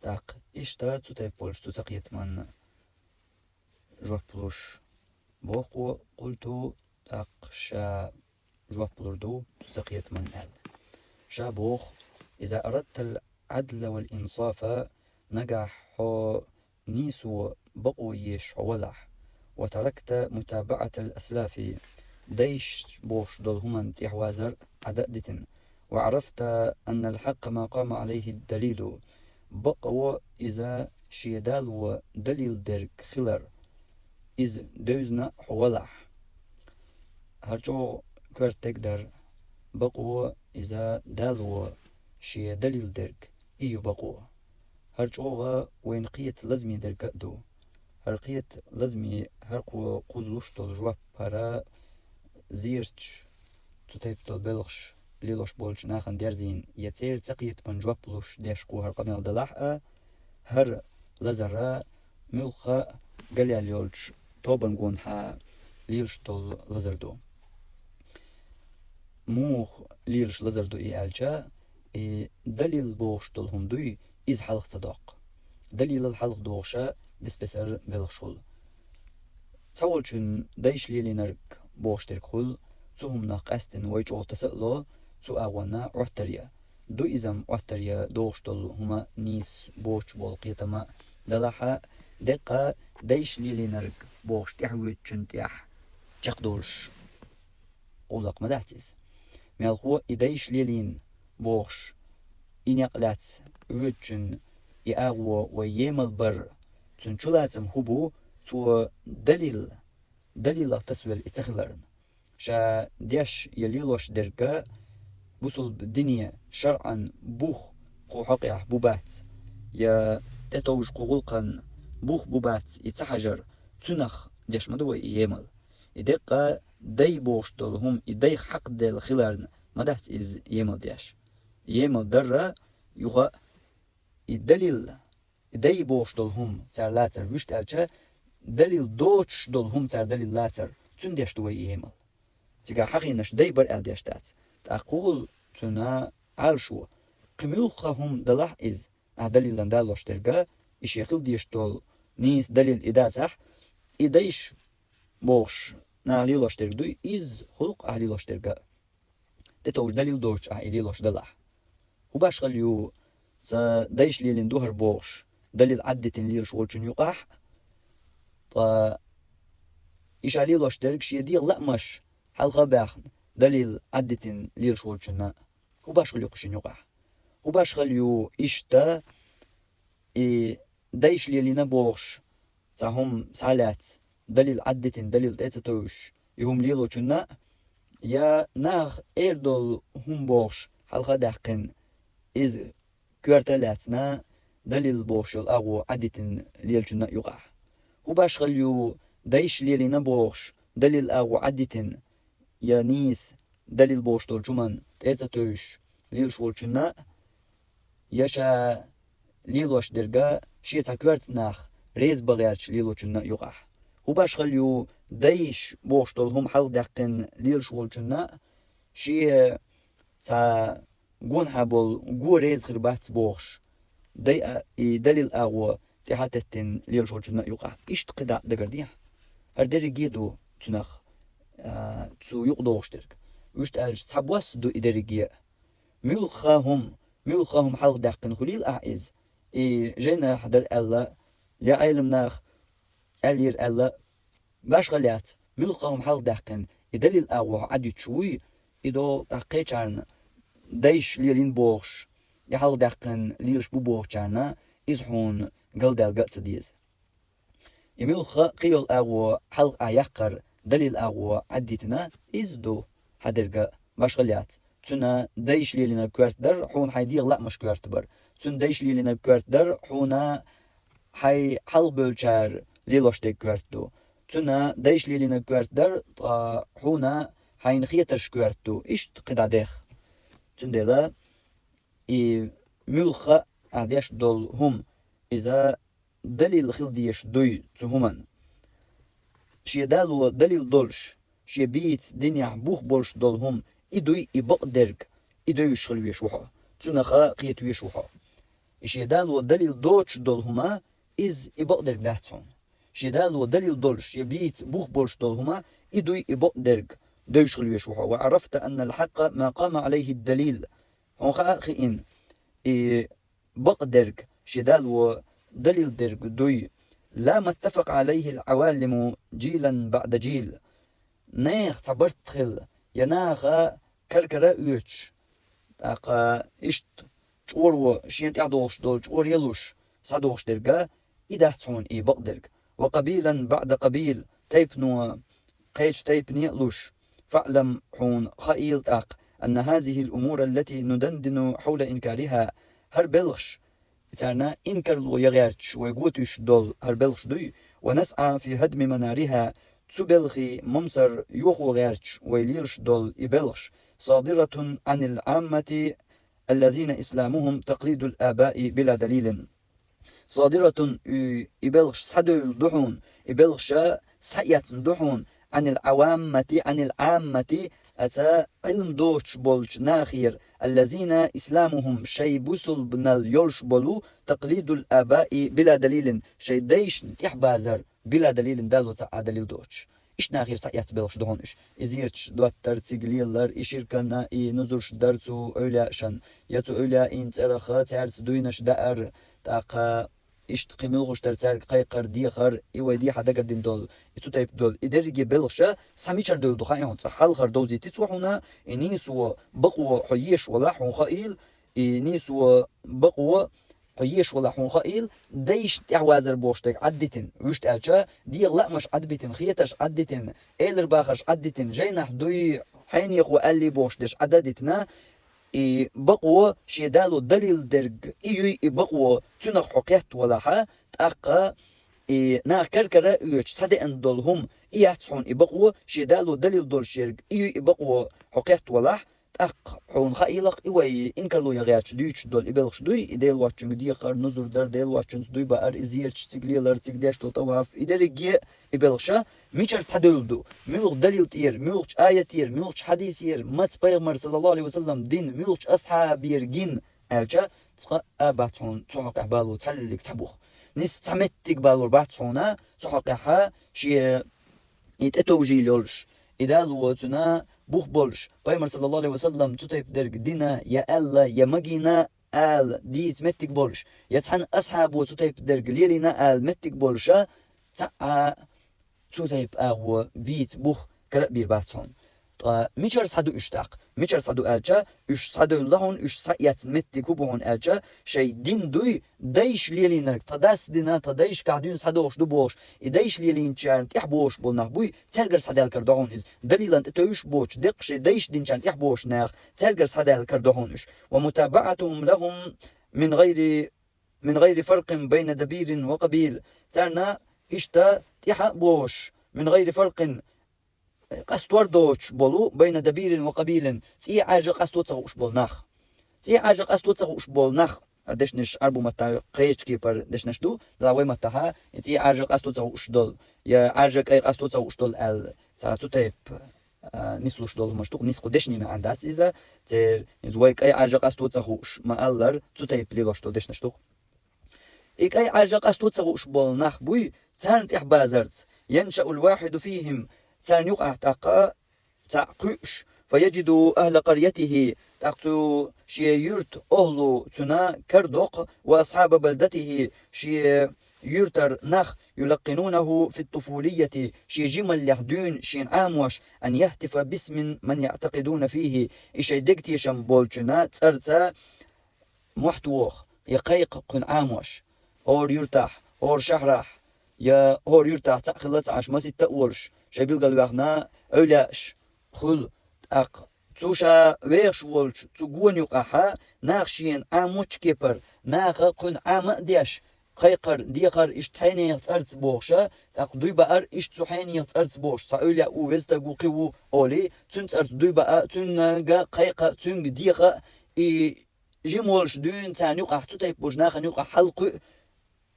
تاق إشتا تتبولش تتقيت من جواب بلوش بوق قلت تاق شا جواب بلوردو تتقيت من أل شا بوق إذا أردت العدل والإنصاف نجح نيسو بقويش ولح وتركت متابعة الأسلاف ديش بوش دولهما تحوازر عددتن وعرفت أن الحق ما قام عليه الدليل بقوا إذا شيدال ودليل درك خلر إذ دوزنا حولح هرجو كرتك در بقوا إذا دالو شي دليل درك إيو بقوا هرجوغا وين قيت لازمي درك دو هرقيت لازمي هرقو قوزلوش دول جواب برا زيرتش تتيب دول بلغش ليلوش بولش ناخن ديرزين يتسير تقيت من جواب بلوش ديشقو هرقامي الدلاح هر لزرا ملخا قليا ليولش توبن قون ها ليلش دول لزردو موخ ليلش لزردو إيالجا دليل بوش دول هم دوي إز حلق صداق دليل الحلق دوغشا بسبسر بلغشول تاولشن دايش ليلي نرك بوش تركول تهم ناقستن ويجو تسألو تو أغوانا عتريا دو إزم عتريا دوغش دول هما نيس بوش بولقيتما دلحا دقا دايش ليلي نرك بوش تحوي تشنتيح جاقدولش أولاق مداتيس ميالخو إدايش ليلين بوش إنيقلات ويتشن يأغو ويمل بر تنشلاتم هبو تو دليل تسويل إتخلرن شا ديش يليلوش درقا بوصل بالدنيا شرعا بوخ قو حقيح بوبات يا تتوج قولقا بوخ بوبات يتحجر تنخ ديش مدوى يمل إدقا داي بوش دولهم إداي حق دل خلرن مدهت إز يمل ديش يمل درة يوغا الدليل داي بوش دولهم تار لاتر وشت ألچا دليل دوش دولهم تار دليل لاتر تون ديش دوي يمل تيغا حقينش داي بر أل ديش تات تأقول تنا عالشو قميلقهم دلح إز دليل لندالوش درقا إش يخل ديش دول نيس دليل إداتح إدايش بوش ناليلوش درقدوي إز خلق أهليلوش درقا تتوش دليل دوش أهليلوش دلح وباش خليو دايش ليلين دوهر بوش دليل عدتين ليلش والشن يقاح إيش عليلوش درق شي ديل لا مش حلقة باخن دليل عدتين ليلش والشن وباش خليو قشن يقاح وباش خليو إشتا دايش ليلين بوش تاهم سالات دليل عدتين دليل تاتوش يهم ليلو شنا يا ناغ إردول هم بوش حلقة داقن إز كوارتلاتنا دليل بوش الأغو عدتين ليلشنا يقع وباش خليو دايش ليلين بوش دليل أغو عدتين يا نيس دليل بوش دول جمان تاتوش ليلش والشنا يشا ليلوش درقا شيتا كوارتناخ ريز بغيرش ليلوشنا يقع وباش خليو دايش بوش دولهم حل داقن ليلش والشنا شي تا قون حابول قو ريز خربات بوش دليل أغو تحاتتين ليل شولشنا يقع إيش تقدع دقرديح هردري جيدو تنخ تسو يقدوش درك وشت أرج تحبوس دو إدري جي ملخاهم حلق داقن خليل أعز جينا حدر ألا يا علم ناخ ألير ألا باش غليات ملخاهم حلق داقن دليل أغو عدي تشوي إدو تحقيقان دايش ليلين بوش يحل داقن ليلش بوبوش جانا إزحون قلدال قلت ديز يميل قيل أغو حلق أيقر دليل أغو عديتنا إزدو حدرقا باش غليات تنا دايش ليلين بكوارت در حون حيديغ لا مش كوارت بر تن دايش ليلين بكوارت در حونا حي حل بولشار ليلوش دي كوارتو تنا دايش ليلين بكوارت در حونا حين خيتش كوارتو إيش تقدا ديخ تندلا ملخا عديش دول هم إذا دليل خلديش دوي تهمن شي دالو دليل دولش شي بيت دنيا بوخ بولش دول هم إدوي إبق درك إدوي يشغل ويشوحا تنخا قيت ويشوحا شيدال ودليل دوتش دول هما إز إبقدر داتون شيدال ودليل دولش يبيت بوخ بولش دول هما إدوي إبقدر دوش خلويشوها. وعرفت أن الحق ما قام عليه الدليل هون خاخين بقدر شيدال ودليل درج دوي لا ما اتفق عليه العوالم جيلا بعد جيل نيخ تعبرت خل يناغ كركرا يوتش تاقا إشت تشورو شين تعدوش دول تشور يلوش صدوش درجا إذا تسون بقدر وقبيلا بعد قبيل تيبنو قيش تيبني لوش فاعلم حون خائيل تاق أن هذه الأمور التي ندندن حول إنكارها هربلغش تانا إنكر لو يغيرش ويقوتش دول هربلغش دوي ونسعى في هدم منارها تبلغي ممسر يوخو غيرش ويليرش دول يبلغش صادرة عن العامة الذين إسلامهم تقليد الآباء بلا دليل صادرة يبلغش سدو الدحون يبلغش سيات دحون عن العامة أتا علم دوش بولش ناخير الذين إسلامهم شي بوصل بنال يولش بولو تقليد الآباء بلا دليل شي ديش تحبازر بلا دليل دالو تاع دليل دوش إيش ناخير سايات بلش دهون إيش إزيرتش دوتر تيجليلر إشيركنا نزرش درتو أولاشن يتو أولا إن ترخا تعرس دوينش دار تاقا إيش تقيملغش ترتار قيقر ديخر إيوادي حدا قردين دول إتو تايب دول إدرجي بلغشا ساميشر دول دخايون تحال خر دوزي تتوحونا إنيسو بقوة حييش ولاحون خائل إنيسو بقوة حييش ولاحون خائل ديش تعوازر بوشتك عدتن وشت ألشا ديغ لا مش عدبتن خيتش عدتن إيلر باخش عدتن جينح دوي حين يخو ألي بوشتش عددتنا بقوة شيدالو دليل درج إيوي بقوة تنق حقيقت ولاحا تأقا نا كركرا يوش صدقن دولهم إياتسون بقوة شيدالو دليل دول شيرج إيوي بقوة حقيقت ولاح تأق حون خائلق إيوي إنكالو يغيرش دويش دول إبلغش دوي إديل واتشنج ديخر نزر در ديل واتشنج دوي بقر إزيرش تقليلر تقديش تطواف إدرجي إبلغشا ميشر سدولدو ميلغ دليل تير ميلغ آية تير ميلغ حديث تير مات بيغمر صلى الله عليه وسلم دين ميلغ أصحاب يرجين ألجا تسقى أباتون تحق أحبالو تسلك تبوخ نس تمتك بالو باتونا تحقها شيء يتأتوجي لولش إذا لوتنا بوخ بولش بيغمر صلى الله عليه وسلم تطيب درج دينا يا الله يا مجينا آل دي تمتك بولش يتحن أصحاب وتطيب درج ليلنا آل متك بولشا تاع تطيب أغو بيت بوخ كرأ بير باتون ميشر صدو اشتاق ميشر صدو ألجا اش صدو لهون اش سايات متي كوبون ألجا شي دين دوي دايش ليلينك تداس دينا تدايش قاعدين صدوش دبوش دايش ليلين تشارن تحبوش بولنا بوي ترجر صدال كردهون إز دليلا تتوش بوش دقش دايش دين تشارن تحبوش ناخ ترجر صدال كردهونش ومتابعتهم لهم من غير فرق بين دبير وقبيل ترنا اشتا تحبوش من غير فرق قستور دوش بولو بين دبير وقبيل تي عاجة قستو تغوش بولناخ تي عاجة قستو تغوش بولناخ دشنش أربو متا قيش كيبر دشنش دو داوي متاها تي عاجة قستو تغوش دول يا عاجة قي قستو تغوش دول ال تاتو تيب نسلوش دول مشتوق نسقو دشني ما عنداس إذا تير زويك أي عاجة قستو تغوش ما ألر تتيب ليغوش دول دشنش دو إك أي عاجة قستو تغوش بولناخ بوي تانت إحبازرت ينشأ الواحد فيهم تان يقع تعقش فيجد أهل قريته تقتو شي يرت أهلو تنا كردوق وأصحاب بلدته شي يرتر نخ يلقنونه في الطفولية شي جمل يحدون شي عاموش أن يهتف باسم من يعتقدون فيه إشي دكتي شمبولشنا ترتا محتوخ يقيق قن عاموش أور يرتاح أور شهرح يا أور يرتاح تأخلت عش ما ستأولش شبيل قلبنا أولاش خل أق توشا ويش ولش تقون يقحا ناخشين عموش كيبر ناخ قن عم ديش خيقر ديقر اشتحيني يتأرت بوشا أق دوي بقر اشتحيني يتأرت بوش تأولا ووزتا قوقيو أولي تنتأرت دوي بقى تنغا قيقا تنغ ديقا جيمولش دوين تان يقح تتايب بوش ناخ يقح حلق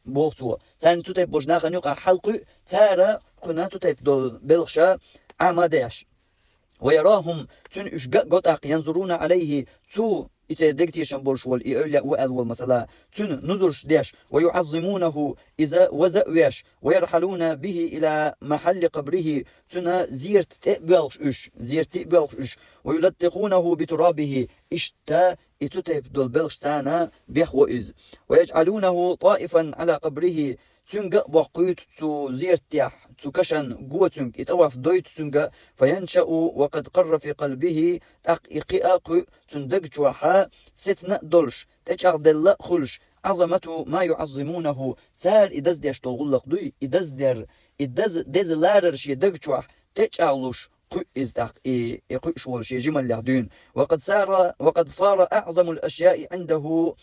بوغتو تان تتايب بوش ناخ يقح حلق تارا كنا تتايب دول بلغشا عماديش ويراهم تن إشقاق قطع ينظرون عليه تو يتردكتيشن بولشول إيولا وألول مثلا تن نزرش ديش ويعظمونه إذا وزأويش ويرحلون به إلى محل قبره تن زيرت تقبلش ويلتقونه بترابه إشتا إتتب دول بلش تانا بيح وإز ويجعلونه طائفا على قبره تنجا بقيت تو زيرتيح تو كشن جوتنج يتوف دويت تنجا فينشأ وقد قر في قلبه تقيق تندج وحا ستنا دولش تجعل دل خلش عظمته ما يعظمونه تار إدز ديش تغلق دوي إدز دز لارش يدج وح تجعلوش يقيش والشي جمل لعدين وقد صار أعظم الأشياء عنده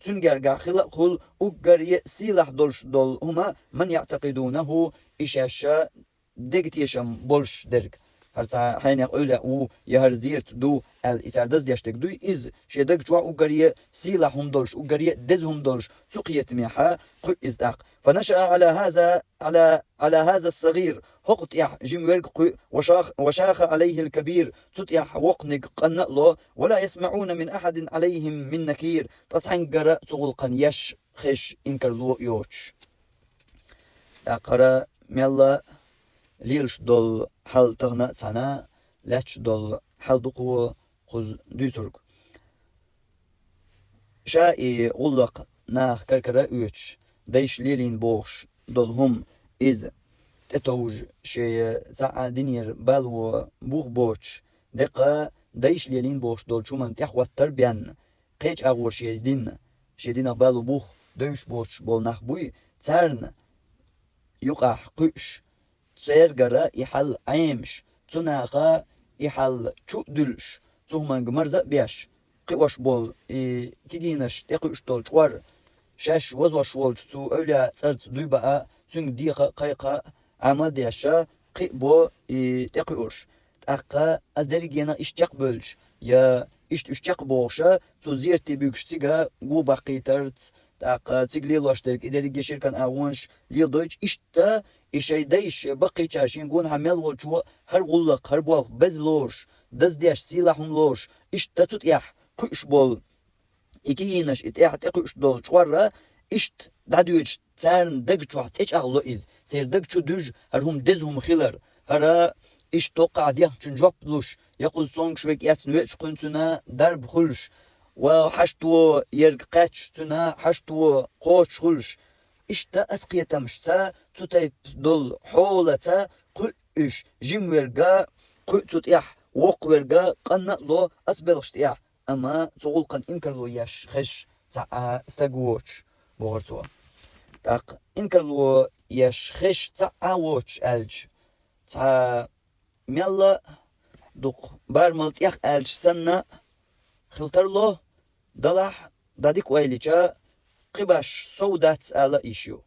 تنجر خلق خل أجر سلاح دول هما من يعتقدونه إشاشا دقتيشم بولش درك هرسا حين يقول او يهرزيرت دو الاتردز ديشتك دو إز شدق جوا أجر سلاحهم دولش أجر دزهم دولش سقية ميحا قل إزداق فنشأ على هذا الصغير هقطيح جمورق وشاخ عليه الكبير تطيح وقنق قنقله ولا يسمعون من أحد عليهم من نكير تصعنقر تغلقا يش خش إنكرلو يوش داقرا ميلا ليلش دول حل تغنى سنة لاتش دول حل دقو قز دوسرق شائي غلق ناخ كركرا اوش ديش ليلين بوش دول هم إز تتوج شي زعا دينير بالو بوغ بوش دقا ديش ليلين بوش دول شومن تحوى التربيان قيج أغور شي دين بالو بوغ دوش بوش بول ناخ بوي تارن يقع قيش سيرغرا يحل عيمش تناغا يحل شو دلش تهمان مرزا بيش قواش بول كيدينش تقيش دول شوار شاش وزوش والش تو أولا ترت دوبا تنگ ديقا قيقا عماديشا قيبو تقيوش تاقا أزدريجينا إشتاق بولش يا إشتاق بوشا تو زيرتي بيكشتيغا غو باقي ترت تاقا تيغليل واشترك إدريجي شركان أونش ليل دويتش إشتا إشي دايش باقي تشاشين قون حمل والشو هر غلق هر بالغ بزلوش دز ديش سيلاحهم لوش إشتا تتيح قيش بول إكيينش إتيح تقيش دول شوارا إشت دادويتش تارن دقش واحد إيش أغلو إز تير دقشو دوج هرهم دزهم خلر هرا إش توقع ديح تنجوب لوش يقول صونك شويك ياتنويتش قنتنا درب خلش وحشتو يرقاتش تنا حشتو قوش خلش إشتا أسقية تمشتا تتيب دول حولتا قل إش جيم ورقا قل تتيح وق ورقا قنا لو أسبلغش تيح أما تقول قن إنكرلو ياش خش تا استقوش بغرتوا تاق إنكرلو ياش خش تا ووش ألج تا ميلا دوق بارملت يخ ألج سنة خلترلو دلح داديك ويليجا قباش سودات على إيشيو